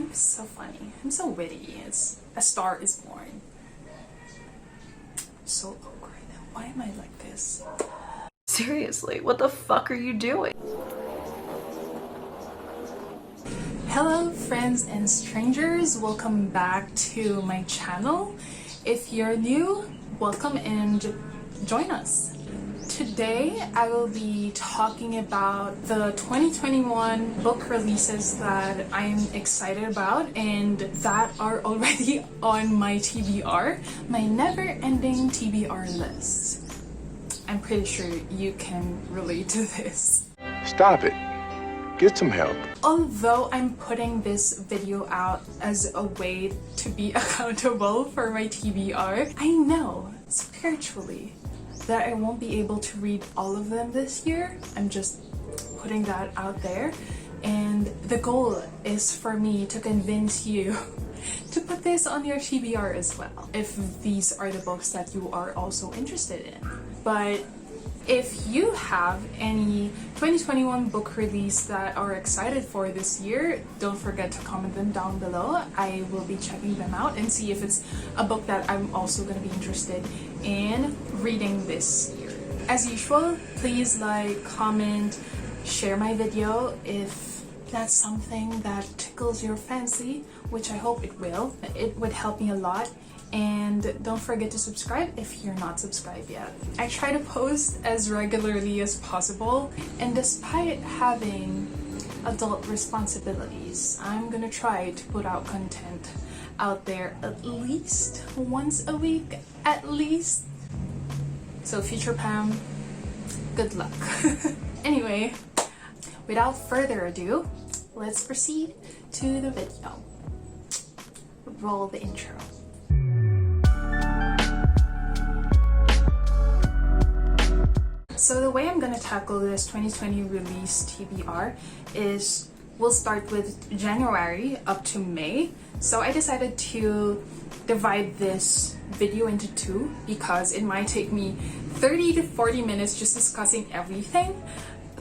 I'm so funny. I'm so witty. It's a star is born. So awkward. Why am I like this? Seriously, what the fuck are you doing? Hello friends and strangers, welcome back to my channel. If you're new, welcome and join us. Today I will be talking about the 2021 book releases that I'm excited about and that are already on my TBR, my never-ending TBR list. I'm pretty sure you can relate to this. Stop it. Get some help. Although I'm putting this video out as a way to be accountable for my TBR, I know spiritually that I won't be able to read all of them this year. I'm just putting that out there. And the goal is for me to convince you to put this on your TBR as well, if these are the books that you are also interested in. But if you have any 2021 book release that are excited for this year, don't forget to comment them down below. I will be checking them out and see if it's a book that I'm also going to be interested in reading this year. As usual, please like, comment, share my video if that's something that tickles your fancy, which I hope it will. It would help me a lot. And don't forget to subscribe if you're not subscribed yet. I try to post as regularly as possible, and despite having adult responsibilities, I'm gonna try to put out content out there at least once a week, at least. So future Pam, good luck. Anyway, without further ado, let's proceed to the video. Roll the intro. So the way I'm gonna tackle this 2020 release TBR is we'll start with January up to May. So I decided to divide this video into two because it might take me 30 to 40 minutes just discussing everything.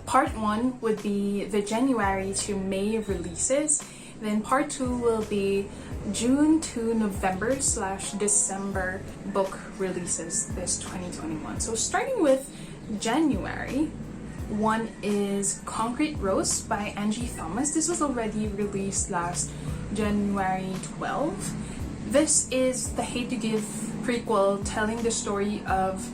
Part 1 would be the January to May releases. Then part 2 will be June to November / December book releases this 2021. So starting with January, one is Concrete Rose by Angie Thomas. This was already released last January 12. This is the Hate to Give prequel telling the story of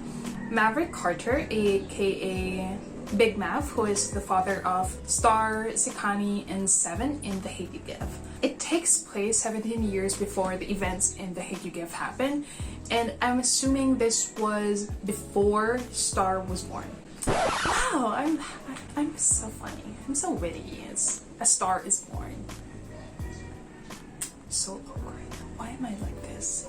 Maverick Carter, aka Big Mav, who is the father of Star, Sikani, and Seven in The Hate You Give. It takes place 17 years before the events in The Hate You Give happen, and I'm assuming this was before Star was born. Wow, I'm so funny. I'm so witty. It's a star is born. So awkward. Why am I like this?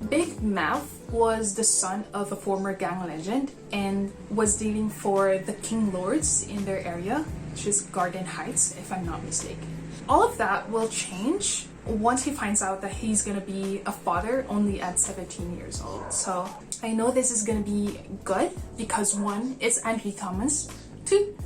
Big Mav was the son of a former gang legend and was dealing for the King Lords in their area, which is Garden Heights, if I'm not mistaken. All of that will change once he finds out that he's gonna be a father only at 17 years old. So I know this is gonna be good because 1, it's Angie Thomas. 2,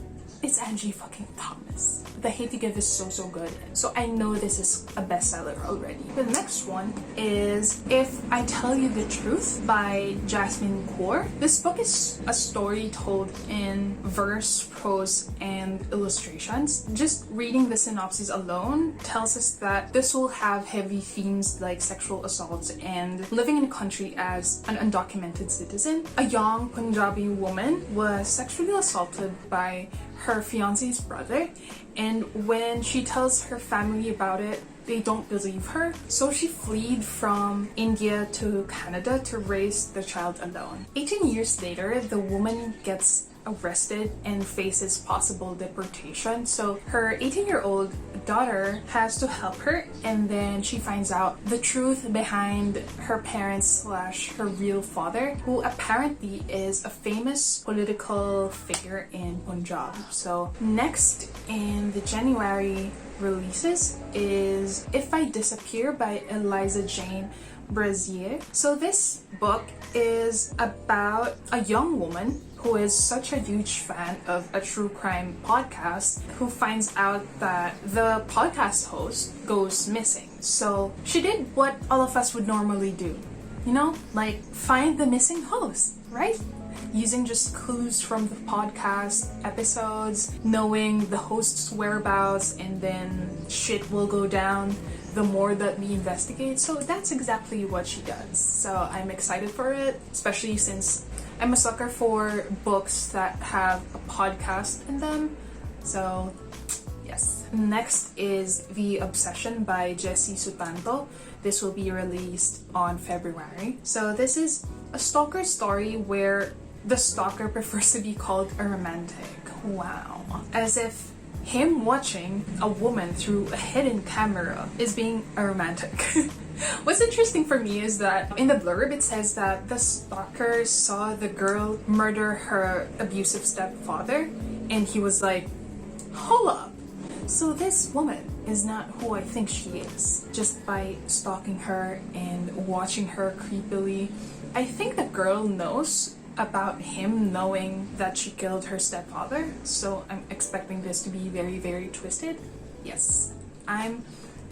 it's Angie fucking Thomas. The Hate to Give is so good. So I know this is a bestseller already. The next one is If I Tell You the Truth by Jasmin Kaur. This book is a story told in verse, prose, and illustrations. Just reading the synopsis alone tells us that this will have heavy themes like sexual assaults and living in a country as an undocumented citizen. A young Punjabi woman was sexually assaulted by her fiance's brother, and when she tells her family about it, they don't believe her. So she fled from India to Canada to raise the child alone. 18 years later, the woman gets arrested and faces possible deportation. So her 18-year-old daughter has to help her, and then she finds out the truth behind her parents / her real father, who apparently is a famous political figure in Punjab. So next in the January releases is If I Disappear by Eliza Jane Brazier. So this book is about a young woman who is such a huge fan of a true crime podcast, who finds out that the podcast host goes missing. So she did what all of us would normally do, you know, like find the missing host, right? Using just clues from the podcast episodes, knowing the host's whereabouts, and then shit will go down the more that we investigate. So that's exactly what she does. So I'm excited for it, especially since I'm a sucker for books that have a podcast in them. So yes. Next is The Obsession by Jessie Sutanto. This will be released on February. So this is a stalker story where the stalker prefers to be called a romantic. Wow. As if him watching a woman through a hidden camera is being a romantic. What's interesting for me is that in the blurb it says that the stalker saw the girl murder her abusive stepfather, and he was like, hold up. So this woman is not who I think she is. Just by stalking her and watching her creepily, I think the girl knows about him knowing that she killed her stepfather. So I'm expecting this to be very, very twisted. Yes, I'm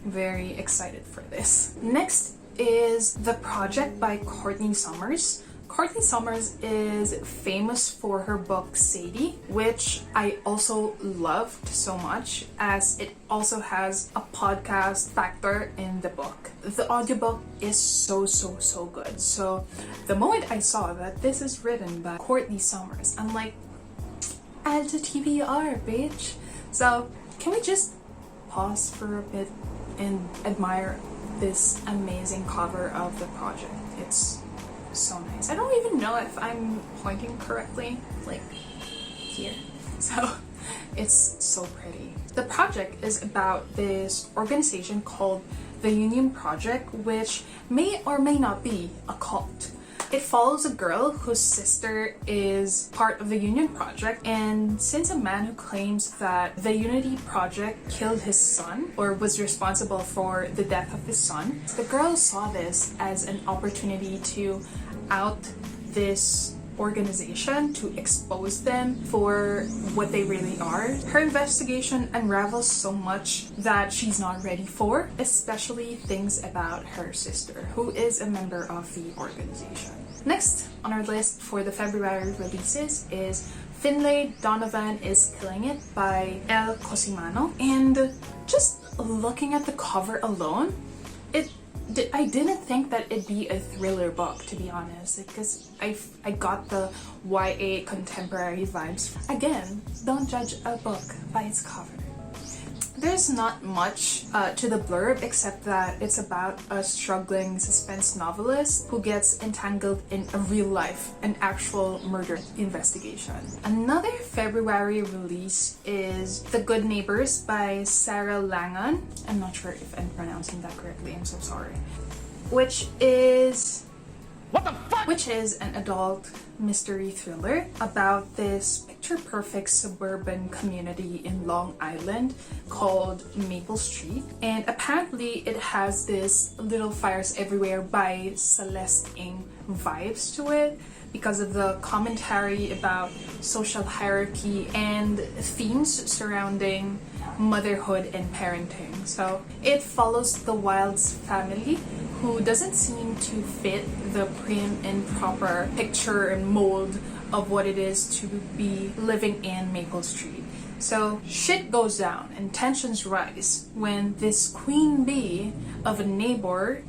very excited for this. Next is The Project by Courtney Summers. Courtney Summers is famous for her book Sadie, which I also loved so much, as it also has a podcast factor in the book. The audiobook is so good. So the moment I saw that this is written by Courtney Summers, I'm like, add to TBR, bitch. So can we just pause for a bit and admire this amazing cover of The Project? It's so nice. I don't even know if I'm pointing correctly, like here. So it's so pretty. The project is about this organization called the Union Project, which may or may not be a cult. It follows a girl whose sister is part of the Union Project, and since a man who claims that the Unity Project killed his son, or was responsible for the death of his son, the girl saw this as an opportunity to out this organization, to expose them for what they really are. Her investigation unravels so much that she's not ready for, especially things about her sister, who is a member of the organization. Next on our list for the February releases is Finlay, Donovan is Killing It by Elle Cosimano. And just looking at the cover alone, I didn't think that it'd be a thriller book, to be honest, because I got the YA contemporary vibes. Again, don't judge a book by its cover. There's not much to the blurb except that it's about a struggling suspense novelist who gets entangled in a real life, an actual murder investigation. Another February release is The Good Neighbors by Sarah Langan. I'm not sure if I'm pronouncing that correctly, I'm so sorry. Which is an adult mystery thriller about this picture-perfect suburban community in Long Island called Maple Street. And apparently it has this Little Fires Everywhere by Celeste Ng vibes to it because of the commentary about social hierarchy and themes surrounding motherhood and parenting. So it follows the Wilds family, who doesn't seem to fit the prim and proper picture and mold of what it is to be living in Maple Street. So shit goes down and tensions rise when this queen bee of a neighbor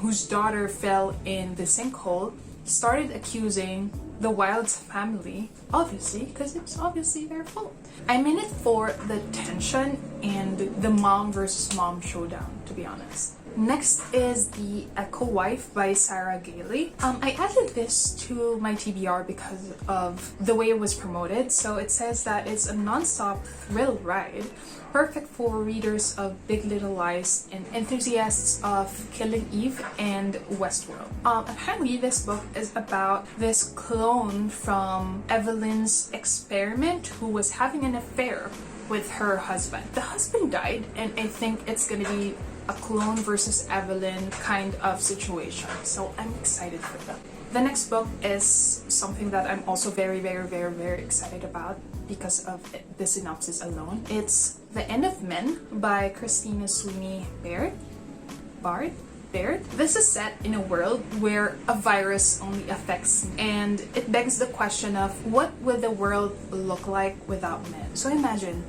whose daughter fell in the sinkhole started accusing the Wilds family, obviously, because it's obviously their fault. I'm in it for the tension and the mom versus mom showdown, to be honest. Next is The Echo Wife by Sarah Gailey. I added this to my TBR because of the way it was promoted. So it says that it's a non-stop thrill ride, perfect for readers of Big Little Lies and enthusiasts of Killing Eve and Westworld. Apparently this book is about this clone from Evelyn's experiment who was having an affair with her husband. The husband died, and I think it's gonna be a clone versus Evelyn kind of situation. So I'm excited for that. The next book is something that I'm also very excited about because of the synopsis alone. It's The End of Men by Christina Sweeney-Baird. This is set in a world where a virus only affects men, and it begs the question of what would the world look like without men. So imagine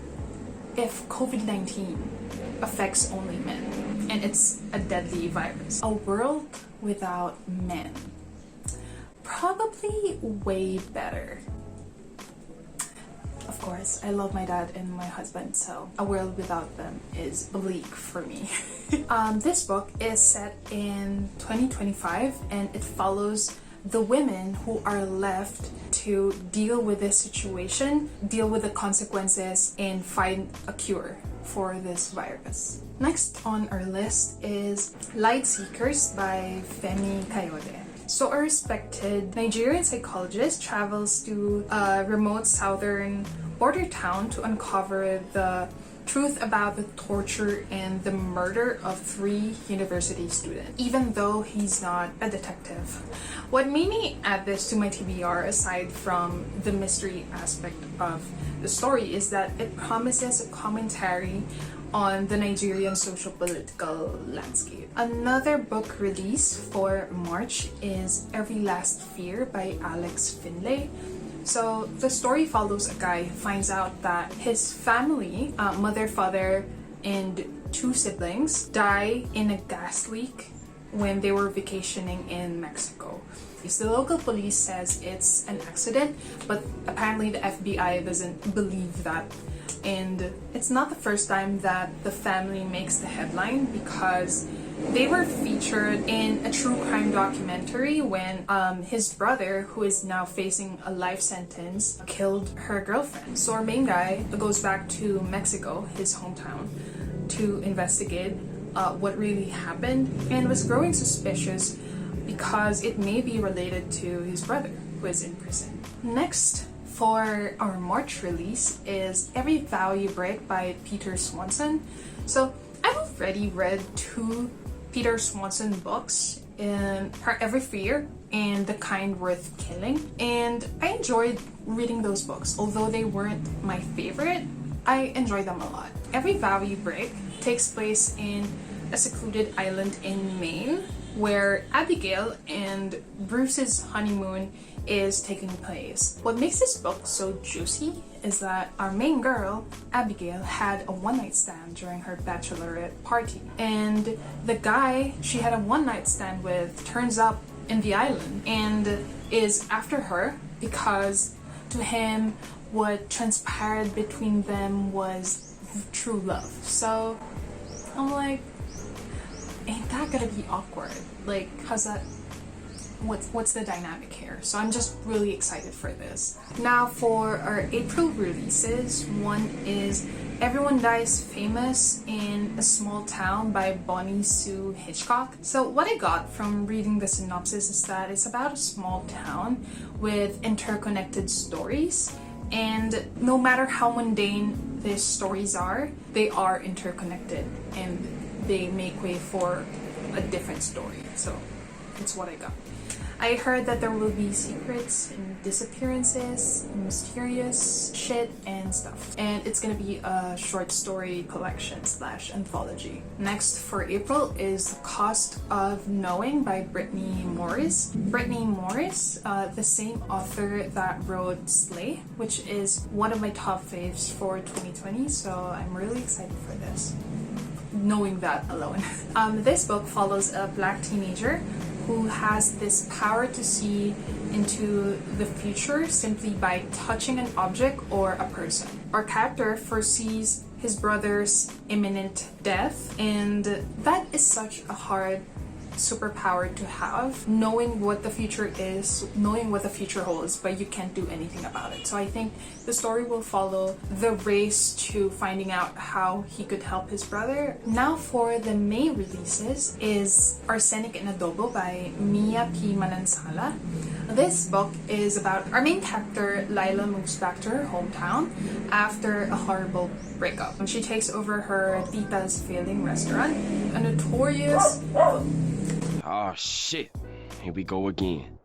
if COVID-19 affects only men and it's a deadly virus. A world without men. Probably way better. Of course, I love my dad and my husband, so a world without them is bleak for me. This book is set in 2025 and it follows the women who are left to deal with this situation, deal with the consequences, and find a cure for this virus. Next on our list is Lightseekers by Femi Kayode. So a respected Nigerian psychologist travels to a remote southern border town to uncover the truth about the torture and the murder of 3 university students, even though he's not a detective. What made me add this to my TBR, aside from the mystery aspect of the story, is that it promises a commentary on the Nigerian social-political landscape. Another book release for March is Every Last Fear by Finlay. So the story follows a guy who finds out that his family, mother, father, and 2 siblings, die in a gas leak when they were vacationing in Mexico. The local police says it's an accident, but apparently the FBI doesn't believe that. And it's not the first time that the family makes the headline, because they were featured in a true crime documentary when his brother, who is now facing a life sentence, killed her girlfriend. So our main guy goes back to Mexico, his hometown, to investigate what really happened, and was growing suspicious because it may be related to his brother, who is in prison. Next, for our March release is Every Vow You Break by Peter Swanson. So I've already read 2 Peter Swanson books, in Her Every Fear and The Kind Worth Killing, and I enjoyed reading those books. Although they weren't my favorite, I enjoyed them a lot. Every Vow You Break takes place in a secluded island in Maine, where Abigail and Bruce's honeymoon is taking place. What makes this book so juicy is that our main girl, Abigail, had a one-night stand during her bachelorette party. And the guy she had a one-night stand with turns up in the island and is after her because to him what transpired between them was true love. So I'm like, ain't that gonna be awkward? Like, how's that? What's the dynamic here? So I'm just really excited for this. Now for our April releases, one is Everyone Dies Famous in a Small Town by Bonnie Sue Hitchcock. So what I got from reading the synopsis is that it's about a small town with interconnected stories, and no matter how mundane these stories are, they are interconnected and they make way for a different story. So it's what I got. I heard that there will be secrets and disappearances and mysterious shit and stuff. And it's gonna be a short story collection / anthology. Next for April is The Cost of Knowing by Brittney Morris. Brittney Morris, the same author that wrote Slay, which is one of my top faves for 2020. So I'm really excited for this, knowing that alone. This book follows a black teenager who has this power to see into the future simply by touching an object or a person. Our character foresees his brother's imminent death, and that is such a hard superpower to have, knowing what the future is, knowing what the future holds, but you can't do anything about it. So I think the story will follow the race to finding out how he could help his brother. Now for the May releases is Arsenic and Adobo by Mia P. Manansala. This book is about our main character, Lila, moves back to her hometown after a horrible breakup. She takes over her tita's failing restaurant, a notorious... Oh shit, here we go again.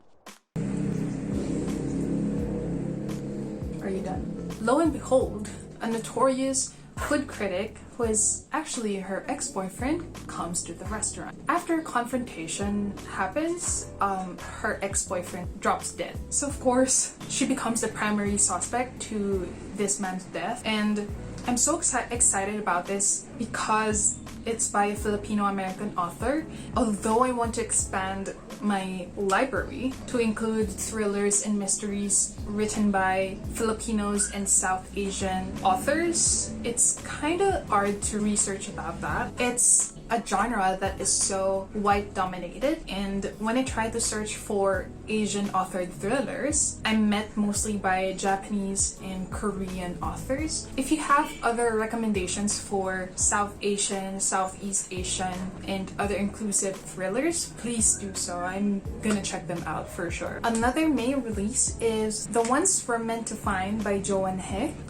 redone. Lo and behold, a notorious food critic who is actually her ex-boyfriend comes to the restaurant. After a confrontation happens, her ex-boyfriend drops dead. So of course, she becomes the primary suspect to this man's death. And I'm so excited about this because it's by a Filipino-American author. Although I want to expand my library to include thrillers and mysteries written by Filipinos and South Asian authors, it's kind of hard to research about that. It's a genre that is so white dominated, and when I tried to search for Asian authored thrillers, I'm met mostly by Japanese and Korean authors. If you have other recommendations for South Asian, Southeast Asian, and other inclusive thrillers, please do so. I'm gonna check them out for sure. Another May release is The Ones We're Meant to Find by Joan.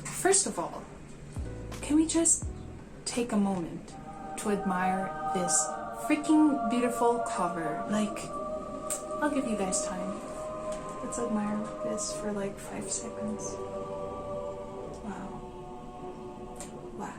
First of all, can we just take a moment to admire this freaking beautiful cover? Like, I'll give you guys time. Let's admire this for like 5 seconds. Wow. Wow.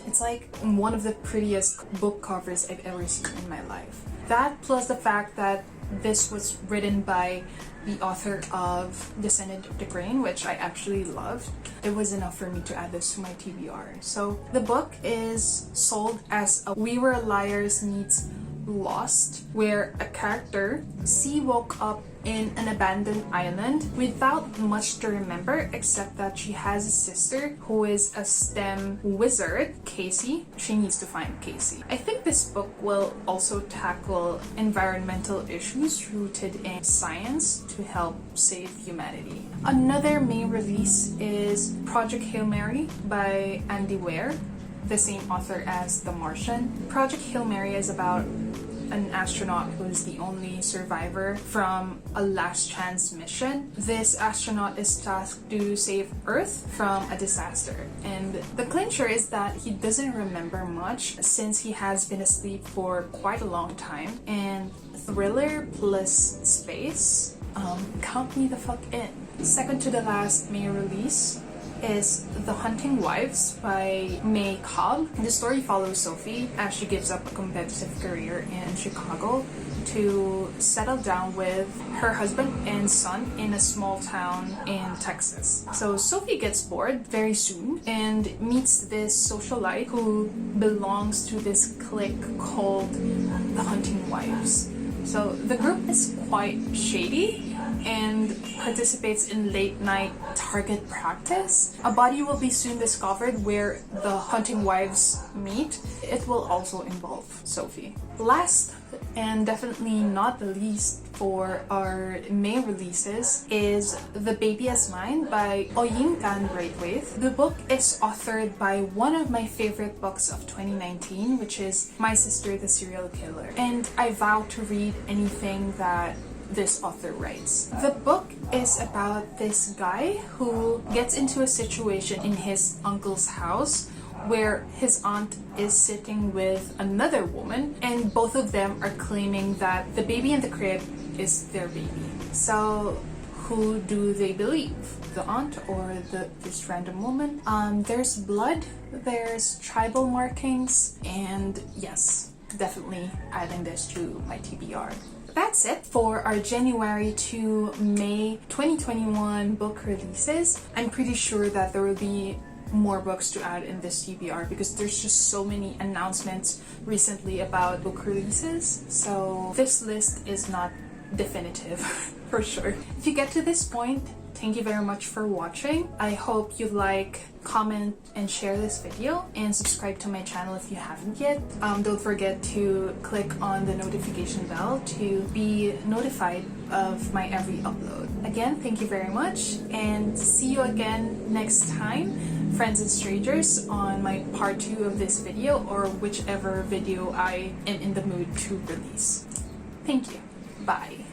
It's like one of the prettiest book covers I've ever seen in my life. That plus the fact that this was written by the author of Descendant of the Grain, which I actually loved. It was enough for me to add this to my TBR. So the book is sold as a We Were Liars meets Lost, where a character, C, woke up in an abandoned island without much to remember except that she has a sister who is a STEM wizard, Casey. She needs to find Casey. I think this book will also tackle environmental issues rooted in science to help save humanity. Another main release is Project Hail Mary by Weir, the same author as The Martian. Project Hail Mary is about an astronaut who's the only survivor from a last chance mission. This astronaut is tasked to save Earth from a disaster, and the clincher is that he doesn't remember much since he has been asleep for quite a long time. And thriller plus space, count me the fuck in. Second to the last May release is The Hunting Wives by May Cobb. The story follows Sophie as she gives up a competitive career in Chicago to settle down with her husband and son in a small town in Texas. So Sophie gets bored very soon and meets this socialite who belongs to this clique called The Hunting Wives. So the group is quite shady and participates in late-night target practice. A body will be soon discovered where the hunting wives meet. It will also involve Sophie. Last and definitely not the least for our May releases is The Baby Is Mine by Oyinkan Braithwaite. The book is authored by one of my favorite books of 2019, which is My Sister the Serial Killer. And I vow to read anything that this author writes. The book is about this guy who gets into a situation in his uncle's house where his aunt is sitting with another woman, and both of them are claiming that the baby in the crib is their baby. So who do they believe? The aunt or this random woman? There's blood, there's tribal markings, and yes, definitely adding this to my TBR. That's it for our January to May 2021 book releases. I'm pretty sure that there will be more books to add in this TBR because there's just so many announcements recently about book releases. So this list is not definitive for sure. If you get to this point, thank you very much for watching. I hope you like, comment, and share this video, and subscribe to my channel if you haven't yet. Don't forget to click on the notification bell to be notified of my every upload. Again, thank you very much, and see you again next time, friends and strangers, on my part 2 of this video, or whichever video I am in the mood to release. Thank you. Bye.